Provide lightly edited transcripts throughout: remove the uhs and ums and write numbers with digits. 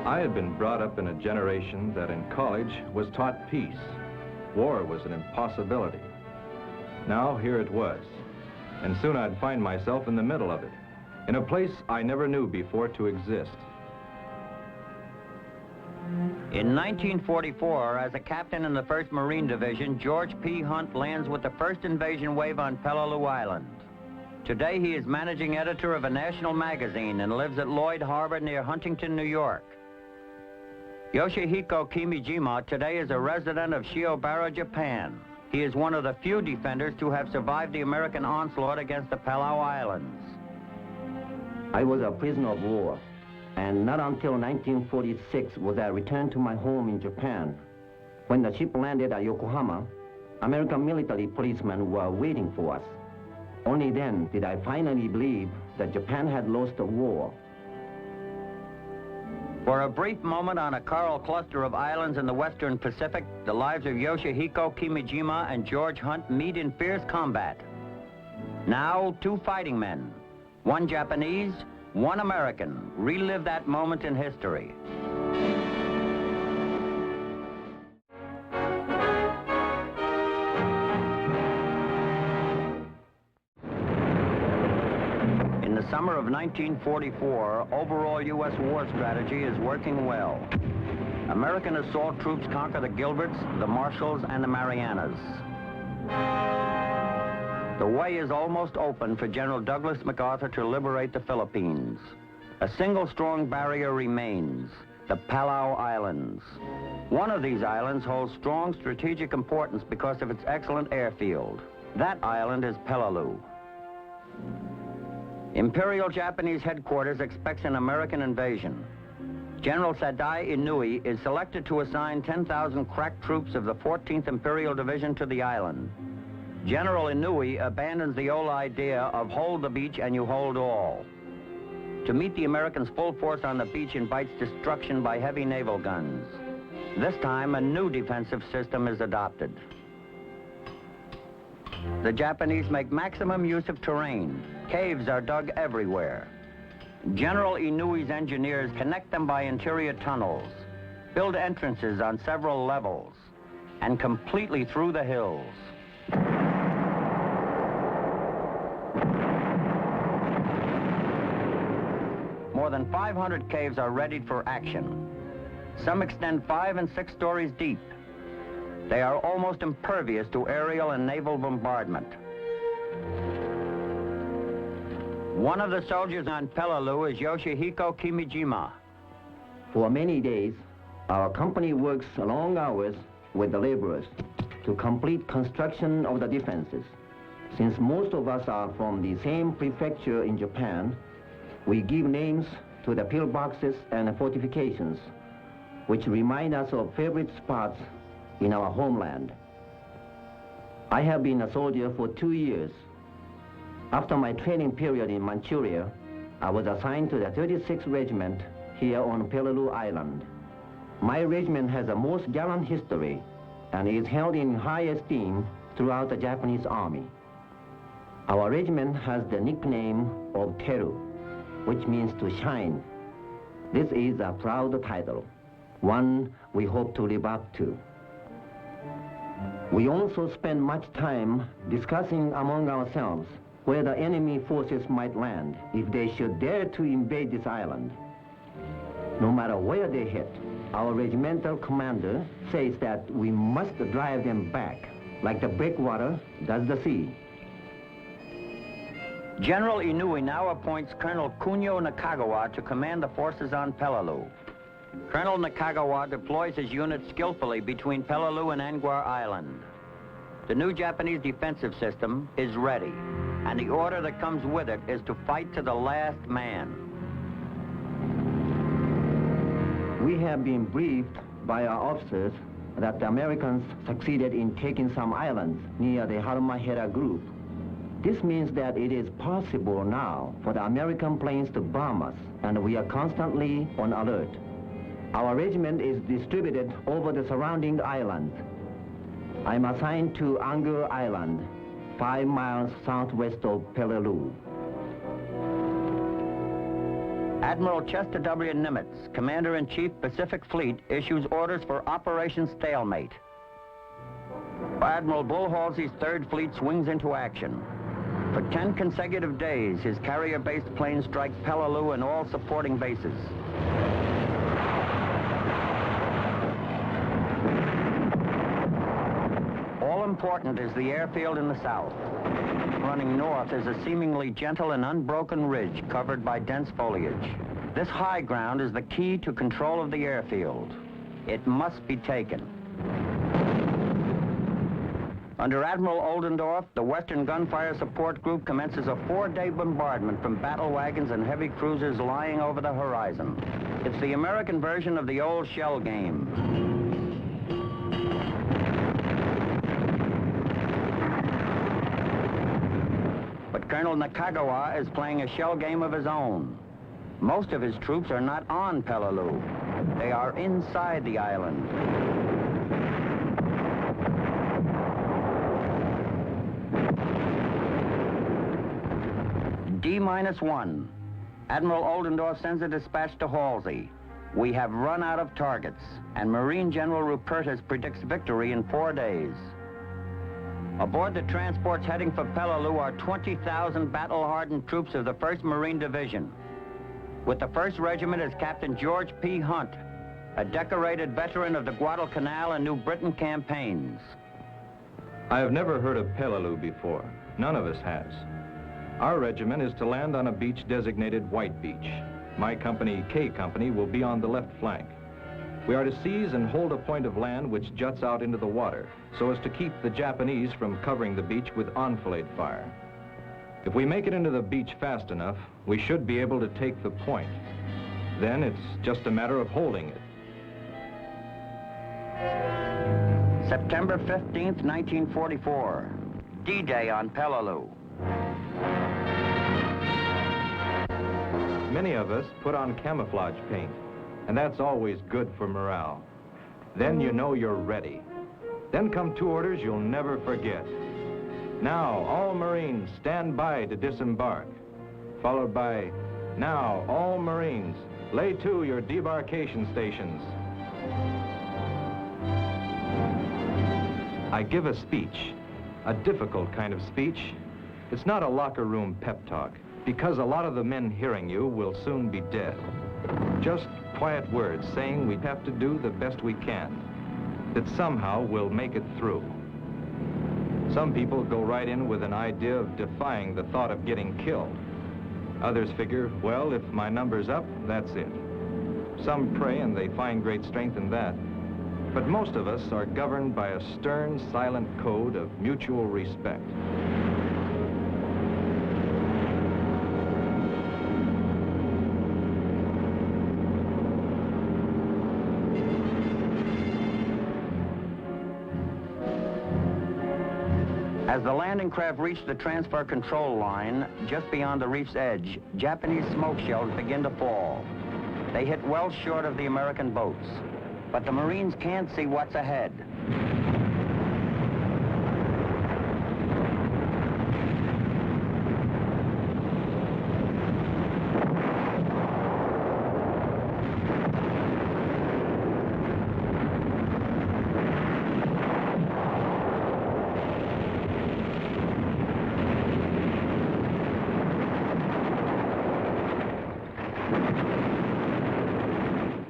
I had been brought up in a generation that in college was taught peace. War was an impossibility. Now here it was, and soon I'd find myself in the middle of it, in a place I never knew before to exist. In 1944, as a captain in the 1st Marine Division, George P. Hunt lands with the first invasion wave on Peleliu Island. Today, he is managing editor of a national magazine and lives at Lloyd Harbor near Huntington, New York. Yoshihiko Kimijima today is a resident of Shiobara, Japan. He is one of the few defenders to have survived the American onslaught against the Palau Islands. I was a prisoner of war, and not until 1946 was I returned to my home in Japan. When the ship landed at Yokohama, American military policemen were waiting for us. Only then did I finally believe that Japan had lost the war. For a brief moment on a coral cluster of islands in the Western Pacific, the lives of Yoshihiko Kimijima and George Hunt meet in fierce combat. Now, 2 fighting men, 1 Japanese, 1 American, relive that moment in history. In the summer of 1944, overall U.S. war strategy is working well. American assault troops conquer the Gilberts, the Marshalls, and the Marianas. The way is almost open for General Douglas MacArthur to liberate the Philippines. A single strong barrier remains, the Palau Islands. One of these islands holds strong strategic importance because of its excellent airfield. That island is Peleliu. Imperial Japanese headquarters expects an American invasion. General Sadai Inui is selected to assign 10,000 crack troops of the 14th Imperial Division to the island. General Inui abandons the old idea of hold the beach and you hold all. To meet the Americans' full force on the beach invites destruction by heavy naval guns. This time, a new defensive system is adopted. The Japanese make maximum use of terrain. Caves are dug everywhere. General Inui's engineers connect them by interior tunnels, build entrances on several levels, and completely through the hills. More than 500 caves are readied for action. Some extend 5 and 6 stories deep. They are almost impervious to aerial and naval bombardment. One of the soldiers on Peleliu is Yoshihiko Kimijima. For many days, our company works long hours with the laborers to complete construction of the defenses. Since most of us are from the same prefecture in Japan, we give names to the pillboxes and fortifications, which remind us of favorite spots in our homeland. I have been a soldier for 2 years. After my training period in Manchuria, I was assigned to the 36th Regiment here on Peleliu Island. My regiment has a most gallant history and is held in high esteem throughout the Japanese Army. Our regiment has the nickname of Teru, which means to shine. This is a proud title, one we hope to live up to. We also spend much time discussing among ourselves where the enemy forces might land if they should dare to invade this island. No matter where they hit, our regimental commander says that we must drive them back, like the breakwater does the sea. General Inui now appoints Colonel Kunio Nakagawa to command the forces on Peleliu. Colonel Nakagawa deploys his unit skillfully between Peleliu and Anguar Island. The new Japanese defensive system is ready, and the order that comes with it is to fight to the last man. We have been briefed by our officers that the Americans succeeded in taking some islands near the Halmahera group. This means that it is possible now for the American planes to bomb us, and we are constantly on alert. Our regiment is distributed over the surrounding islands. I'm assigned to Anguar Island, 5 miles southwest of Peleliu. Admiral Chester W. Nimitz, Commander-in-Chief, Pacific Fleet, issues orders for Operation Stalemate. Admiral Bull Halsey's Third Fleet swings into action. For 10 consecutive days, his carrier-based planes strike Peleliu and all supporting bases. All important is the airfield in the south. Running north is a seemingly gentle and unbroken ridge covered by dense foliage. This high ground is the key to control of the airfield. It must be taken. Under Admiral Oldendorf, the Western Gunfire Support Group commences a 4-day bombardment from battle wagons and heavy cruisers lying over the horizon. It's the American version of the old shell game. But Colonel Nakagawa is playing a shell game of his own. Most of his troops are not on Peleliu. They are inside the island. D-1. Admiral Oldendorf sends a dispatch to Halsey. We have run out of targets, and Marine General Rupertus predicts victory in 4 days. Aboard the transports heading for Peleliu are 20,000 battle-hardened troops of the 1st Marine Division. With the 1st Regiment is Captain George P. Hunt, a decorated veteran of the Guadalcanal and New Britain campaigns. I have never heard of Peleliu before. None of us has. Our regiment is to land on a beach designated White Beach. My company, K Company, will be on the left flank. We are to seize and hold a point of land which juts out into the water, so as to keep the Japanese from covering the beach with enfilade fire. If we make it into the beach fast enough, we should be able to take the point. Then it's just a matter of holding it. September 15th, 1944. D-Day on Peleliu. Many of us put on camouflage paint, and that's always good for morale. Then you know you're ready. Then come 2 orders you'll never forget. Now, all Marines, stand by to disembark. Followed by, now, all Marines, lay to your debarkation stations. I give a speech, a difficult kind of speech. It's not a locker room pep talk, because a lot of the men hearing you will soon be dead. Just quiet words saying we have to do the best we can, that somehow we'll make it through. Some people go right in with an idea of defying the thought of getting killed. Others figure, well, if my number's up, that's it. Some pray and they find great strength in that. But most of us are governed by a stern, silent code of mutual respect. As the landing craft reached the transfer control line just beyond the reef's edge, Japanese smoke shells begin to fall. They hit well short of the American boats, but the Marines can't see what's ahead.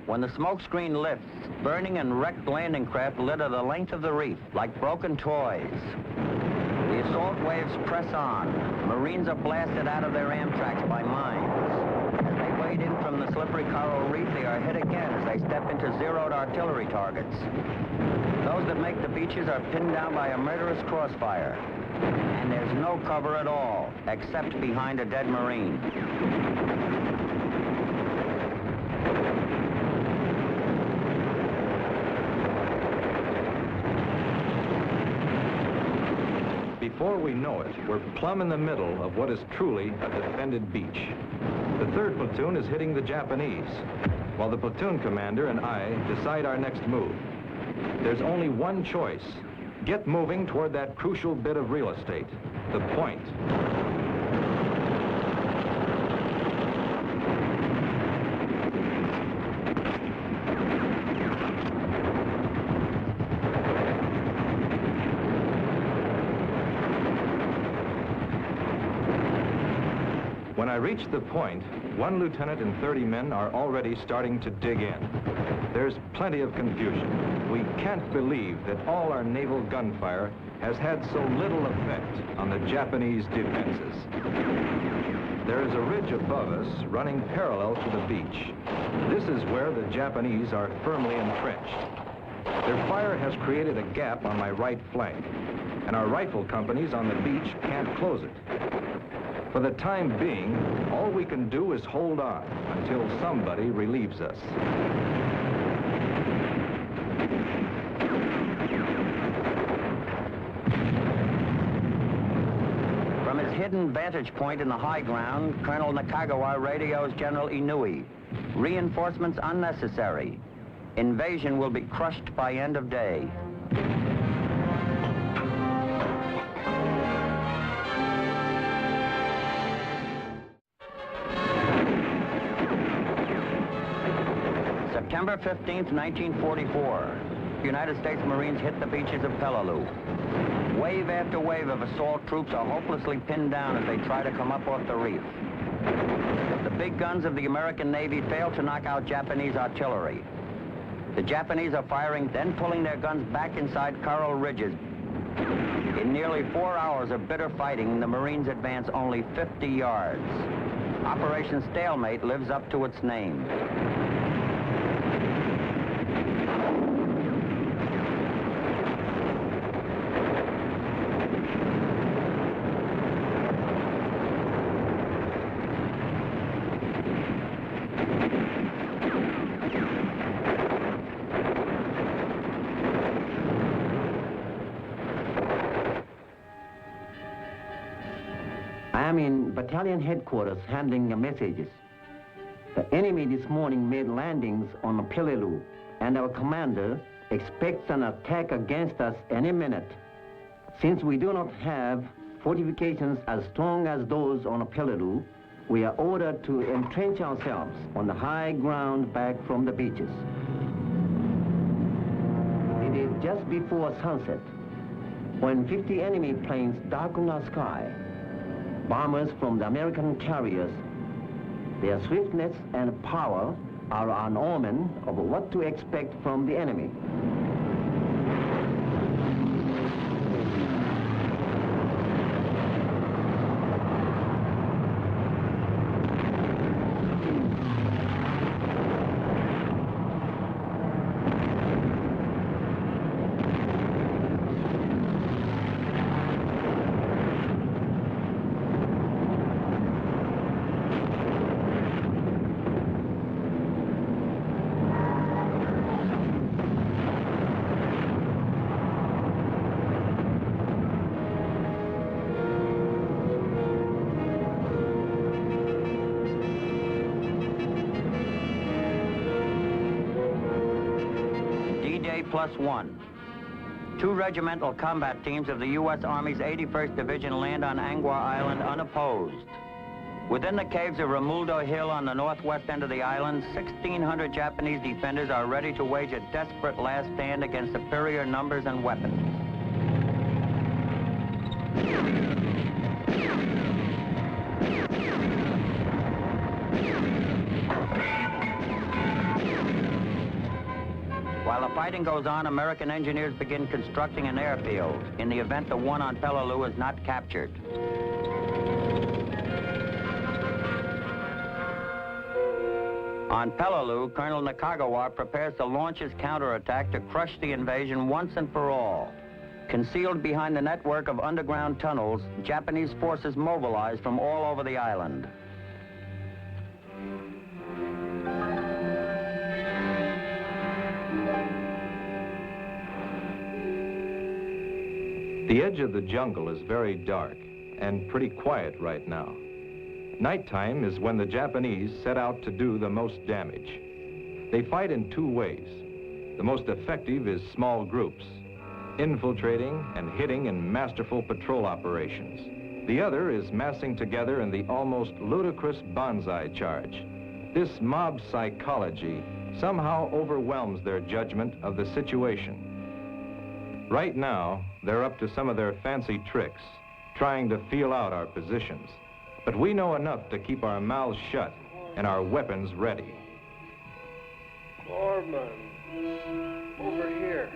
When the smoke screen lifts, burning and wrecked landing craft litter the length of the reef like broken toys. The assault waves press on. Marines are blasted out of their Amtraks by mines. As they wade in from the slippery coral reef, they are hit again as they step into zeroed artillery targets. Those that make the beaches are pinned down by a murderous crossfire. And there's no cover at all, except behind a dead Marine. Before we know it, we're plumb in the middle of what is truly a defended beach. The 3rd platoon is hitting the Japanese, while the platoon commander and I decide our next move. There's only one choice. Get moving toward that crucial bit of real estate, the point. When I reach the point, one lieutenant and 30 men are already starting to dig in. There's plenty of confusion. We can't believe that all our naval gunfire has had so little effect on the Japanese defenses. There is a ridge above us running parallel to the beach. This is where the Japanese are firmly entrenched. Their fire has created a gap on my right flank, and our rifle companies on the beach can't close it. For the time being, all we can do is hold on until somebody relieves us. From his hidden vantage point in the high ground, Colonel Nakagawa radios General Inouye. Reinforcements unnecessary. Invasion will be crushed by end of day. September 15th, 1944. United States Marines hit the beaches of Peleliu. Wave after wave of assault troops are hopelessly pinned down as they try to come up off the reef. The big guns of the American Navy fail to knock out Japanese artillery. The Japanese are firing, then pulling their guns back inside coral ridges. In nearly 4 hours of bitter fighting, the Marines advance only 50 yards. Operation Stalemate lives up to its name. I am in battalion headquarters handling messages. The enemy this morning made landings on Peleliu, and our commander expects an attack against us any minute. Since we do not have fortifications as strong as those on Peleliu, we are ordered to entrench ourselves on the high ground back from the beaches. It is just before sunset when 50 enemy planes darken our sky. Bombers from the American carriers, their swiftness and power are an omen of what to expect from the enemy. +1. 2 regimental combat teams of the U.S. Army's 81st Division land on Angwa Island unopposed. Within the caves of Ramuldo Hill on the northwest end of the island, 1,600 Japanese defenders are ready to wage a desperate last stand against superior numbers and weapons. While the fighting goes on, American engineers begin constructing an airfield in the event the one on Peleliu is not captured. On Peleliu, Colonel Nakagawa prepares to launch his counterattack to crush the invasion once and for all. Concealed behind the network of underground tunnels, Japanese forces mobilize from all over the island. The edge of the jungle is very dark and pretty quiet right now. Nighttime is when the Japanese set out to do the most damage. They fight in 2 ways. The most effective is small groups, infiltrating and hitting in masterful patrol operations. The other is massing together in the almost ludicrous banzai charge. This mob psychology somehow overwhelms their judgment of the situation. Right now, they're up to some of their fancy tricks, trying to feel out our positions. But we know enough to keep our mouths shut and our weapons ready. Corpsman, over here.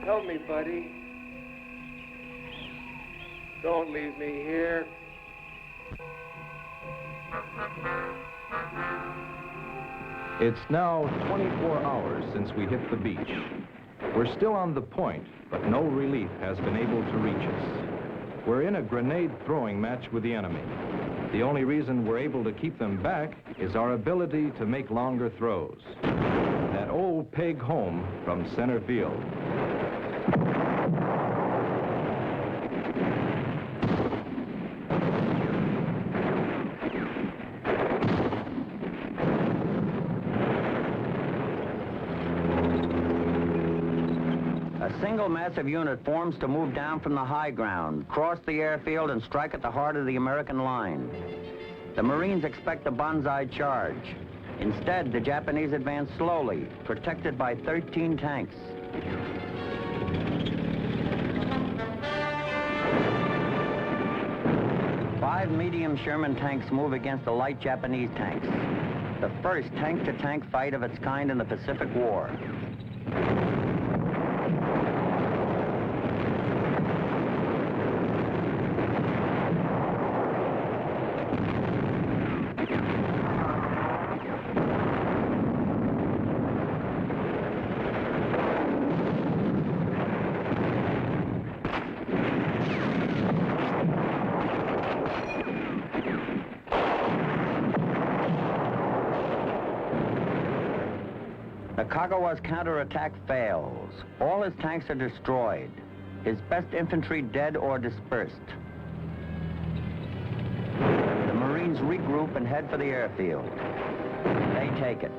Help me, buddy. Don't leave me here. It's now 24 hours since we hit the beach. We're still on the point, but no relief has been able to reach us. We're in a grenade throwing match with the enemy. The only reason we're able to keep them back is our ability to make longer throws. That old peg home from center field. A single massive unit forms to move down from the high ground, cross the airfield, and strike at the heart of the American line. The Marines expect a banzai charge. Instead, the Japanese advance slowly, protected by 13 tanks. Five medium Sherman tanks move against the light Japanese tanks. The first tank-to-tank fight of its kind in the Pacific War. Kagawa's counterattack fails. All his tanks are destroyed. His best infantry dead or dispersed. The Marines regroup and head for the airfield. They take it.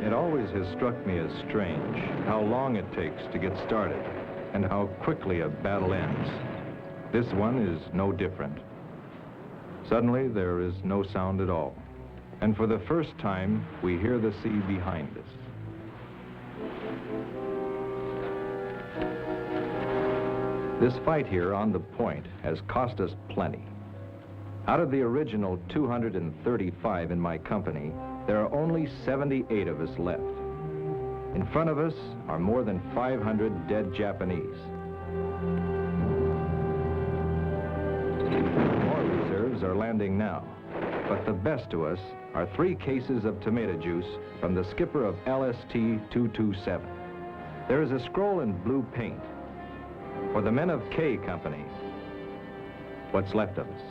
It always has struck me as strange how long it takes to get started and how quickly a battle ends. This one is no different. Suddenly, there is no sound at all. And for the first time, we hear the sea behind us. This fight here on the point has cost us plenty. Out of the original 235 in my company, there are only 78 of us left. In front of us are more than 500 dead Japanese. Are landing now, but the best to us are 3 cases of tomato juice from the skipper of LST-227. There is a scroll in blue paint. For the men of K Company, what's left of us.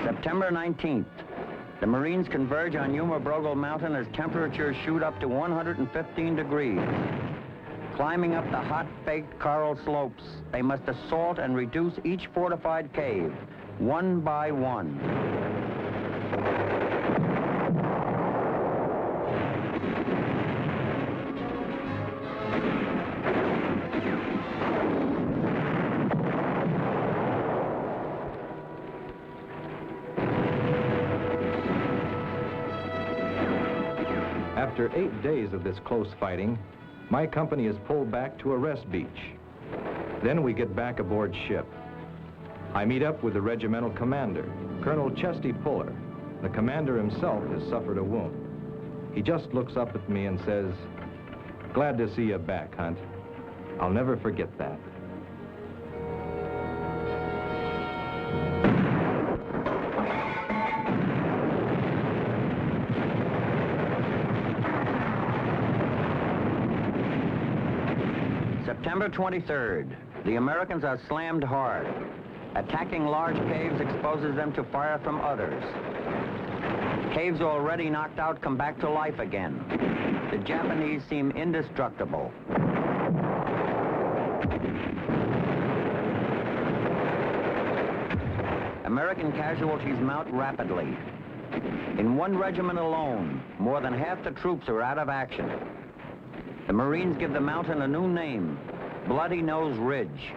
September 19th. The Marines converge on Yuma Brogel Mountain as temperatures shoot up to 115 degrees. Climbing up the hot-baked coral slopes, they must assault and reduce each fortified cave, one by one. After 8 days of this close fighting, my company is pulled back to a rest beach. Then we get back aboard ship. I meet up with the regimental commander, Colonel Chesty Fuller. The commander himself has suffered a wound. He just looks up at me and says, "Glad to see you back, Hunt. I'll never forget that." September 23rd. The Americans are slammed hard. Attacking large caves exposes them to fire from others. Caves already knocked out come back to life again. The Japanese seem indestructible. American casualties mount rapidly. In one regiment alone, more than half the troops are out of action. The Marines give the mountain a new name, Bloody Nose Ridge.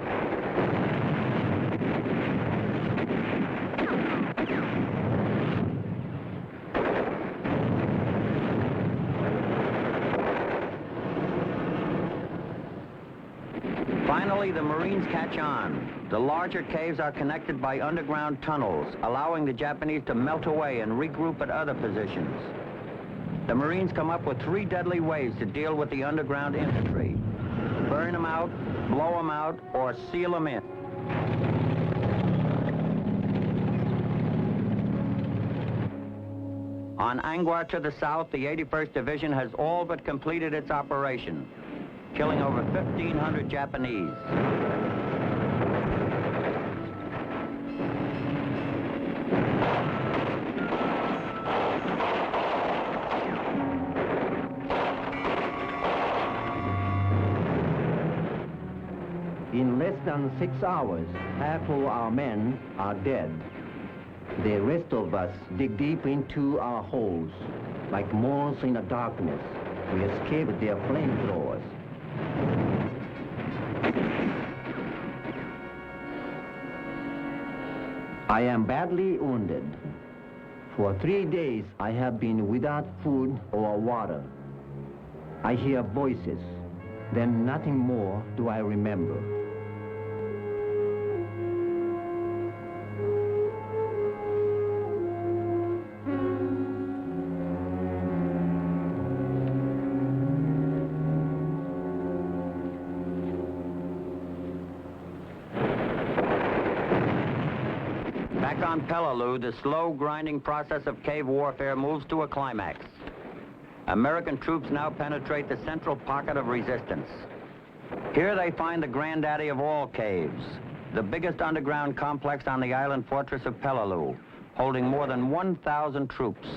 Finally, the Marines catch on. The larger caves are connected by underground tunnels, allowing the Japanese to melt away and regroup at other positions. The Marines come up with 3 deadly ways to deal with the underground infantry: burn them out, blow them out, or seal them in. On Angwa to the south, the 81st Division has all but completed its operation, killing over 1,500 Japanese. In less than 6 hours, half of our men are dead. The rest of us dig deep into our holes. Like moths in the darkness, we escape their flamethrowers. I am badly wounded. For 3 days, I have been without food or water. I hear voices, then nothing more do I remember. Back on Peleliu, the slow, grinding process of cave warfare moves to a climax. American troops now penetrate the central pocket of resistance. Here they find the granddaddy of all caves, the biggest underground complex on the island fortress of Peleliu, holding more than 1,000 troops.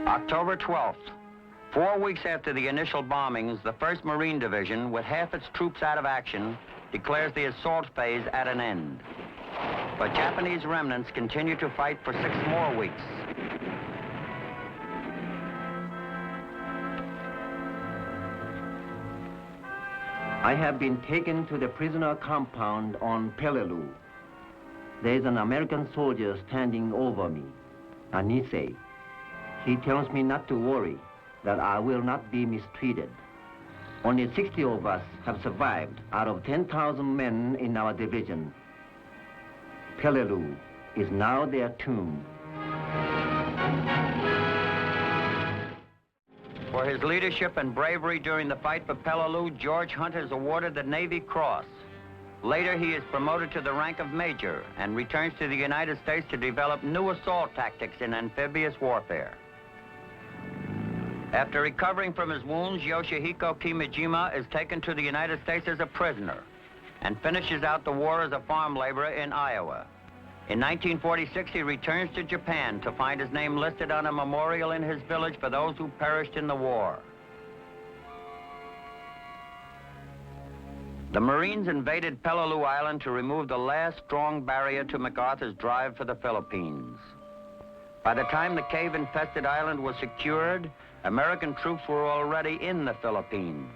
October 12th, 4 weeks after the initial bombings, the 1st Marine Division, with half its troops out of action, declares the assault phase at an end. But Japanese remnants continue to fight for 6 more weeks. I have been taken to the prisoner compound on Peleliu. There is an American soldier standing over me, a Nisei. He tells me not to worry, that I will not be mistreated. Only 60 of us have survived out of 10,000 men in our division. Peleliu is now their tomb. For his leadership and bravery during the fight for Peleliu, George Hunt is awarded the Navy Cross. Later, he is promoted to the rank of major and returns to the United States to develop new assault tactics in amphibious warfare. After recovering from his wounds, Yoshihiko Kimijima is taken to the United States as a prisoner and finishes out the war as a farm laborer in Iowa. In 1946, he returns to Japan to find his name listed on a memorial in his village for those who perished in the war. The Marines invaded Peleliu Island to remove the last strong barrier to MacArthur's drive for the Philippines. By the time the cave-infested island was secured, American troops were already in the Philippines.